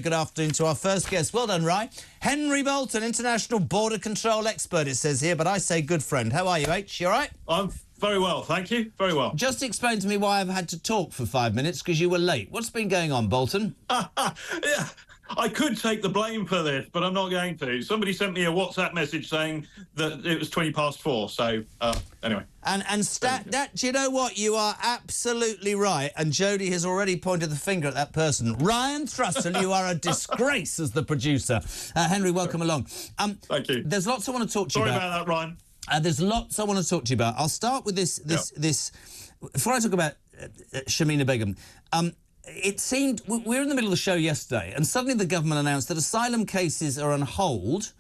good afternoon to our first guest. Well done, Ryan. Henry Bolton, international border control expert, it says here, but I say good friend. How are you, H? You all right? I'm very well, thank you. Very well. Just explain to me why I've had to talk for 5 minutes, because you were late. What's been going on, Bolton? Yeah, I could take the blame for this, but I'm not going to. Somebody sent me a WhatsApp message saying that it was 4:20, so anyway. Do you know what? You are absolutely right, and Jodie has already pointed the finger at that person. Ryan Thrustle, you are a disgrace as the producer. Henry, welcome along. Thank you. There's lots I want to talk to you about. Sorry about that, Ryan. There's lots I want to talk to you about. I'll start with this. Before I talk about Shamina Begum, it seemed we were in the middle of the show yesterday, and suddenly the government announced that asylum cases are on hold,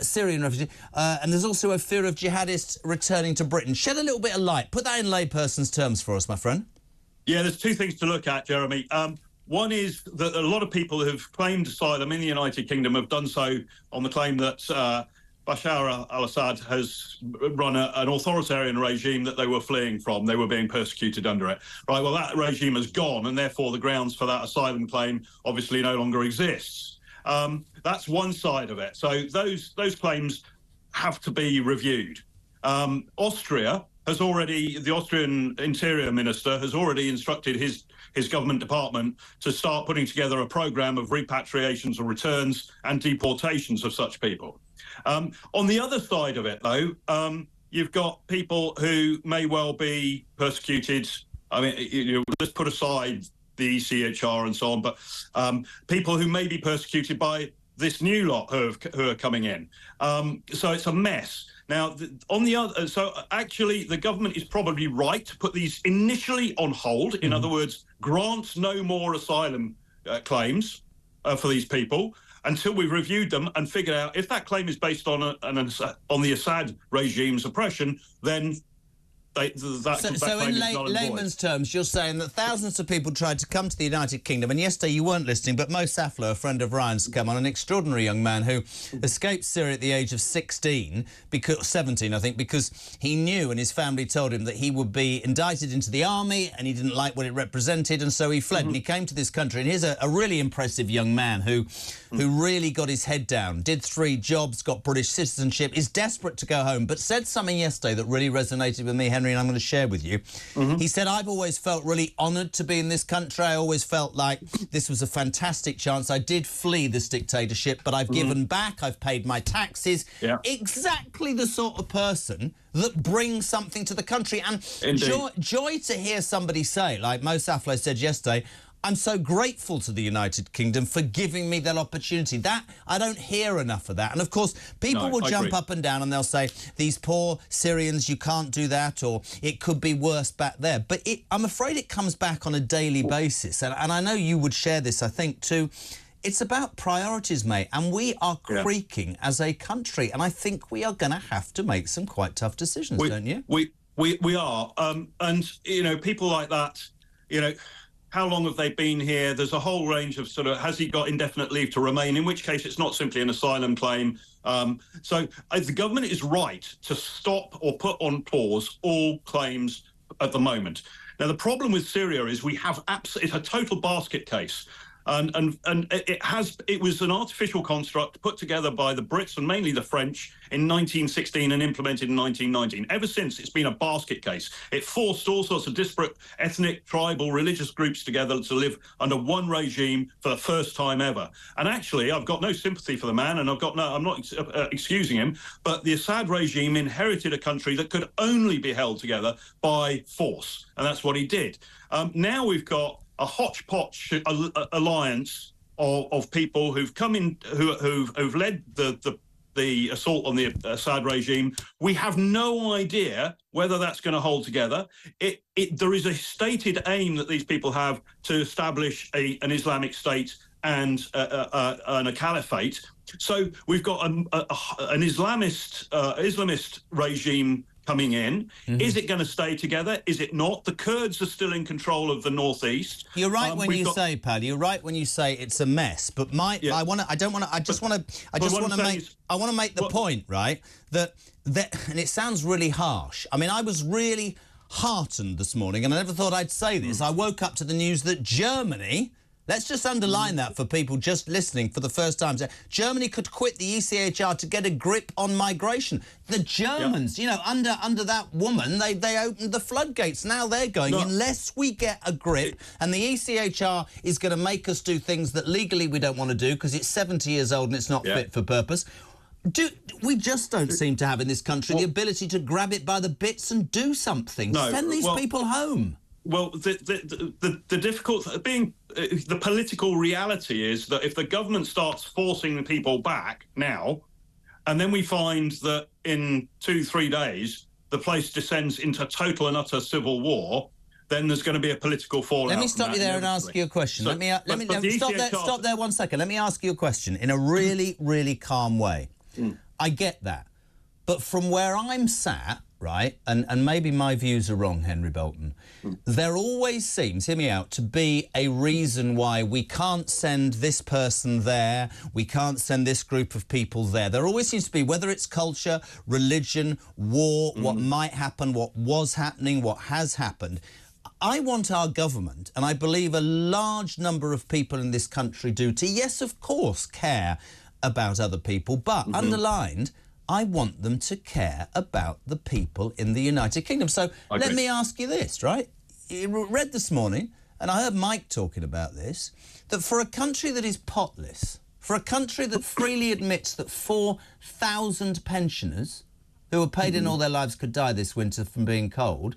Syrian refugees, and there's also a fear of jihadists returning to Britain. Shed a little bit of light. Put that in layperson's terms for us, my friend. Yeah, there's two things to look at, Jeremy. One is that a lot of people who've claimed asylum in the United Kingdom have done so on the claim that Bashar al-Assad has run an authoritarian regime that they were fleeing from. They were being persecuted under it. Right, well, that regime has gone, and therefore the grounds for that asylum claim obviously no longer exists. That's one side of it. So those claims have to be reviewed. Austria has already, the Austrian Interior Minister has already instructed his government department to start putting together a programme of repatriations or returns and deportations of such people. On the other side of it, though, you've got people who may well be persecuted. I mean, let's put aside the ECHR and so on, but people who may be persecuted by this new lot who are coming in. So it's a mess. Now, actually, the government is probably right to put these initially on hold. In other words, grant no more asylum claims for these people until we've reviewed them and figured out if that claim is based on the Assad regime's oppression, then So in layman's terms, you're saying that thousands of people tried to come to the United Kingdom, and yesterday you weren't listening, but Mo Saflo, a friend of Ryan's, come on, an extraordinary young man who escaped Syria at the age of 17, 17, I think, because he knew and his family told him that he would be indicted into the army and he didn't like what it represented, and so he fled and he came to this country. And here's a really impressive young man who really got his head down, did 3 jobs, got British citizenship, is desperate to go home, but said something yesterday that really resonated with me, Henry, and I'm going to share with you. He said, I've always felt really honoured to be in this country. I always felt like this was a fantastic chance. I did flee this dictatorship, but I've given back. I've paid my taxes. Yeah. Exactly the sort of person that brings something to the country. And joy to hear somebody say, like Mo Saflo said yesterday, I'm so grateful to the United Kingdom for giving me that opportunity. That, I don't hear enough of that. And, of course, people will jump up and down and they'll say, these poor Syrians, you can't do that, or it could be worse back there. But I'm afraid it comes back on a daily basis. And I know you would share this, I think, too. It's about priorities, mate, and we are creaking as a country. And I think we are going to have to make some quite tough decisions, don't you? We are. And, you know, people like that, you know, how long have they been here? There's a whole range of sort of, has he got indefinite leave to remain? In which case it's not simply an asylum claim. So the government is right to stop or put on pause all claims at the moment. Now, the problem with Syria is we have it's a total basket case. And it was an artificial construct put together by the Brits and mainly the French in 1916 and implemented in 1919. Ever since, it's been a basket case. It forced all sorts of disparate ethnic, tribal, religious groups together to live under one regime for the first time ever. And actually, I've got no sympathy for the man, and I'm not excusing him, but the Assad regime inherited a country that could only be held together by force, and that's what he did. Now we've got a hodgepodge alliance of people who've come in, who've led the assault on the Assad regime. We have no idea whether that's going to hold together. There is a stated aim that these people have to establish an Islamic State and a caliphate. So we've got an Islamist regime coming in. Is it going to stay together? Is it not? The Kurds are still in control of the northeast. You're right when you say, pal. You're right when you say it's a mess. But I just want to make the point, right? That and it sounds really harsh. I mean, I was really heartened this morning, and I never thought I'd say this. I woke up to the news that Germany Let's just underline that for people just listening for the first time. Germany could quit the ECHR to get a grip on migration. The Germans, you know, under that woman, they opened the floodgates. Now they're going, unless we get a grip, and the ECHR is going to make us do things that legally we don't want to do because it's 70 years old and it's not fit for purpose. We just don't seem to have in this country the ability to grab it by the bits and do something. No, send these people home. Well, the difficult being the political reality is that if the government starts forcing the people back now, and then we find that in 2-3 days the place descends into total and utter civil war, then there's going to be a political fallout. Let me stop you there and ask you a question. So, stop there 1 second. Let me ask you a question in a really, really calm way. I get that. But from where I'm sat, right, and maybe my views are wrong, Henry Bolton, there always seems, hear me out, to be a reason why we can't send this person there, we can't send this group of people there. There always seems to be, whether it's culture, religion, war, what might happen, what was happening, what has happened. I want our government, and I believe a large number of people in this country do, to, yes, of course, care about other people, but underlined, I want them to care about the people in the United Kingdom. So let me ask you this, right? You read this morning, and I heard Mike talking about this, that for a country that is potless, for a country that freely admits that 4,000 pensioners who were paid in all their lives could die this winter from being cold,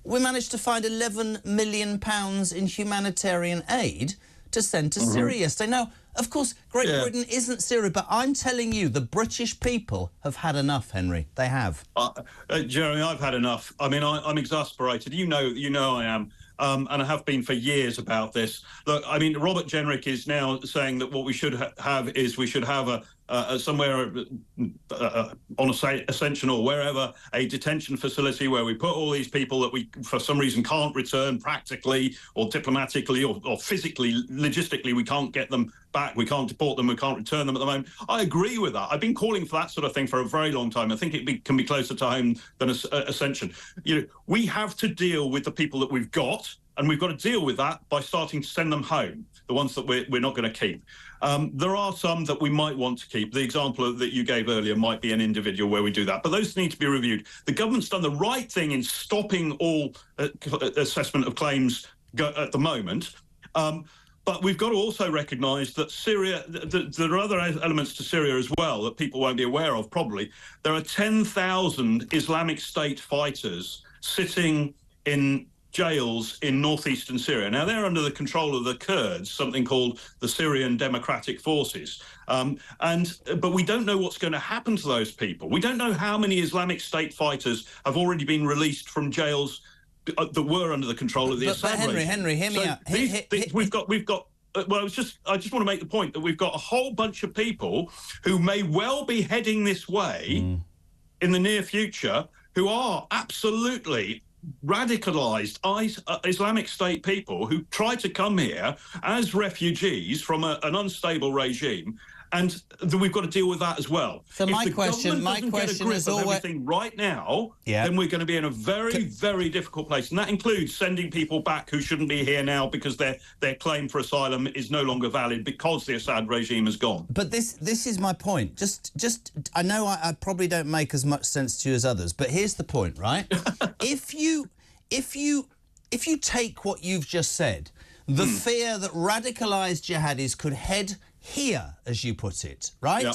we managed to find £11 million in humanitarian aid to send to Syria yesterday. Now, of course, Great Britain isn't Syria, but I'm telling you, the British people have had enough, Henry. They have. Jeremy, I've had enough. I mean, I'm exasperated. You know I am. And I have been for years about this. Look, I mean, Robert Jenrick is now saying that what we should have is we should have somewhere on Ascension or wherever, a detention facility where we put all these people that we, for some reason, can't return practically or diplomatically or physically, logistically, we can't get them back, we can't deport them, we can't return them at the moment. I agree with that. I've been calling for that sort of thing for a very long time. I think it can be closer to home than Ascension. You know, we have to deal with the people that we've got, and we've got to deal with that by starting to send them home, the ones that we're not going to keep. There are some that we might want to keep. The example that you gave earlier might be an individual where we do that, but those need to be reviewed. The government's done the right thing in stopping all assessment of claims at the moment. But we've got to also recognise that Syria, there are other elements to Syria as well that people won't be aware of, probably. There are 10,000 Islamic State fighters sitting in jails in northeastern Syria. Now, they're under the control of the Kurds, something called the Syrian Democratic Forces. But we don't know what's going to happen to those people. We don't know how many Islamic State fighters have already been released from jails that were under the control of the Assad regime. Henry, hear me out. We've got. Well, I just want to make the point that we've got a whole bunch of people who may well be heading this way in the near future, who are absolutely radicalised Islamic State people who try to come here as refugees from an unstable regime. And we've got to deal with that as well. So my question is always everything right now. Then we're going to be in a very, very difficult place, and that includes sending people back who shouldn't be here now because their claim for asylum is no longer valid because the Assad regime has gone. But this is my point. Just I know I probably don't make as much sense to you as others, but here's the point, right? If you take what you've just said, the fear that radicalised jihadis could head here, as you put it, right? Yeah.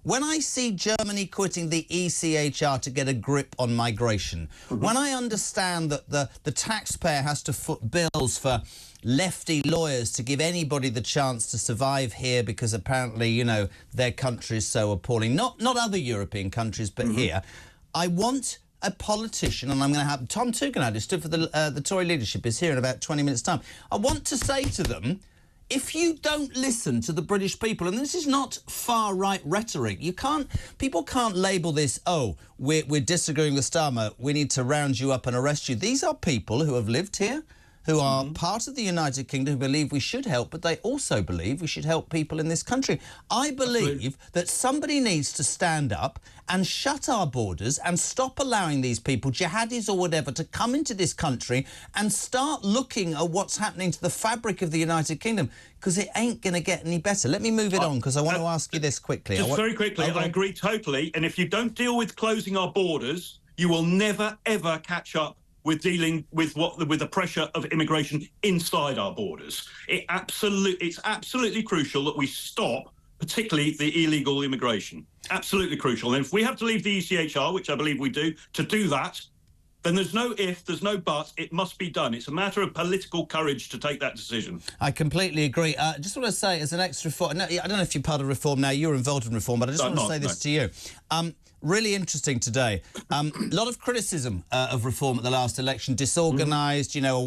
When I see Germany quitting the ECHR to get a grip on migration, when I understand that the taxpayer has to foot bills for lefty lawyers to give anybody the chance to survive here because apparently, you know, their country is so appalling, not other European countries, but here, I want a politician, and I'm going to have Tom Tugendhat, who stood for the Tory leadership, is here in about 20 minutes' time. I want to say to them, if you don't listen to the British people, and this is not far-right rhetoric, people can't label this, oh, we're disagreeing with Starmer, we need to round you up and arrest you. These are people who have lived here, who are part of the United Kingdom, who believe we should help, but they also believe we should help people in this country. I believe that somebody needs to stand up and shut our borders and stop allowing these people, jihadis or whatever, to come into this country and start looking at what's happening to the fabric of the United Kingdom, because it ain't going to get any better. Let me move it on, because I want to ask you this quickly. Just very quickly, I agree totally. And if you don't deal with closing our borders, you will never, ever catch up with dealing with the pressure of immigration inside our borders. It's absolutely crucial that we stop, particularly the illegal immigration. Absolutely crucial. And if we have to leave the ECHR, which I believe we do, to do that, then there's no if, there's no but. It must be done. It's a matter of political courage to take that decision. I completely agree. Just want to say, as an ex-reform, no, I don't know if you're part of reform now. You're involved in reform, but I just want to say this to you. Really interesting today. A lot of criticism of reform at the last election. Disorganised, you know,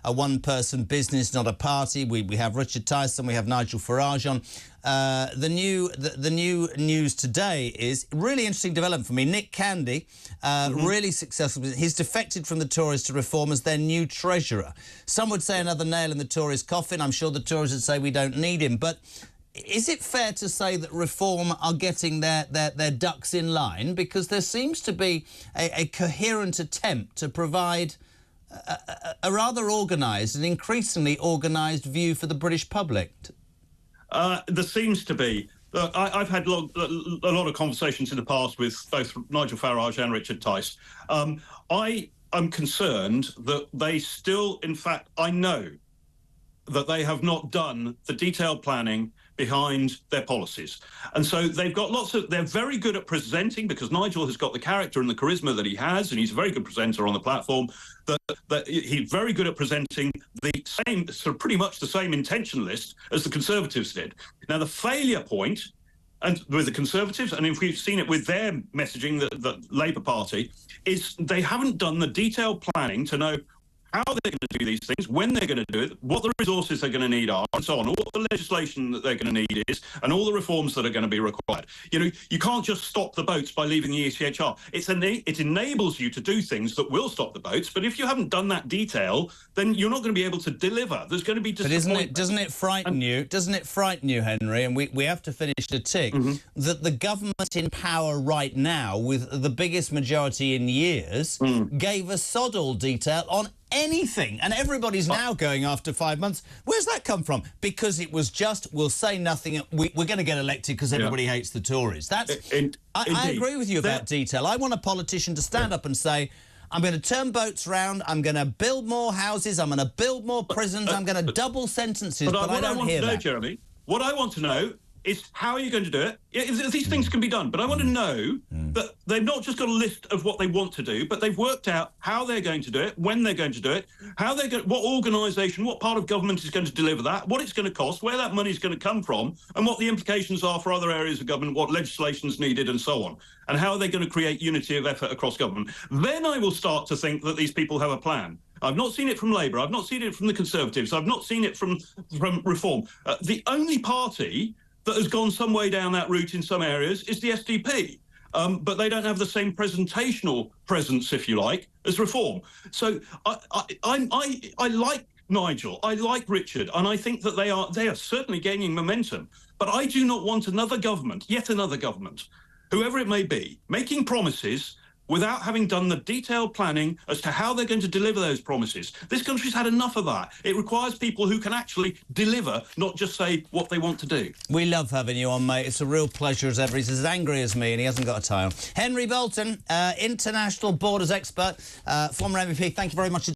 a one-person business, not a party. We have Richard Tyson, we have Nigel Farage on. The new news today is really interesting development for me. Nick Candy, really successful. He's defected from the Tories to Reform as their new treasurer. Some would say another nail in the Tories' coffin. I'm sure the Tories would say we don't need him. But is it fair to say that Reform are getting their ducks in line? Because there seems to be a coherent attempt to provide a rather organised and increasingly organised view for the British public. There seems to be. I've had a lot of conversations in the past with both Nigel Farage and Richard Tice. I am concerned that they still, in fact, I know that they have not done the detailed planning behind their policies. And so they've got they're very good at presenting, because Nigel has got the character and the charisma that he has, and he's a very good presenter on the platform, that he's very good at presenting the same, sort of pretty much the same intention list as the Conservatives did. Now, the failure point, and with the Conservatives, and if we've seen it with their messaging, the Labour Party, is they haven't done the detailed planning to know how they're going to do these things, when they're going to do it, what the resources they're going to need are, and so on, what the legislation that they're going to need is, and all the reforms that are going to be required. You know, you can't just stop the boats by leaving the ECHR. It enables you to do things that will stop the boats, but if you haven't done that detail, then you're not going to be able to deliver. There's going to be disappointment. But doesn't it frighten you? Doesn't it frighten you, Henry? And we have to finish the tick. That the government in power right now, with the biggest majority in years, gave a sod all detail on anything, and everybody's now going after 5 months. Where's that come from? Because it was just, we'll say nothing, we're going to get elected because everybody hates the Tories. That's I agree with you about detail. I want a politician to stand up and say, I'm going to turn boats round, I'm going to build more houses, I'm going to build more prisons, I'm going to double sentences, but I don't hear that. Jeremy, what I want to know is, how are you going to do it? These things can be done, but I want to know that they've not just got a list of what they want to do, but they've worked out how they're going to do it, when they're going to do it, what organisation, what part of government is going to deliver that, what it's going to cost, where that money is going to come from, and what the implications are for other areas of government, what legislation is needed, and so on, and how are they going to create unity of effort across government. Then I will start to think that these people have a plan. I've not seen it from Labour, I've not seen it from the Conservatives, I've not seen it from Reform. The only party that has gone some way down that route in some areas is the SDP. But they don't have the same presentational presence, if you like, as Reform. So I like Nigel, I like Richard, and I think that they are certainly gaining momentum. But I do not want another government, yet another government, whoever it may be, making promises without having done the detailed planning as to how they're going to deliver those promises. This country's had enough of that. It requires people who can actually deliver, not just say what they want to do. We love having you on, mate. It's a real pleasure as ever. He's as angry as me and he hasn't got a tie on. Henry Bolton, international borders expert, former MVP, thank you very much.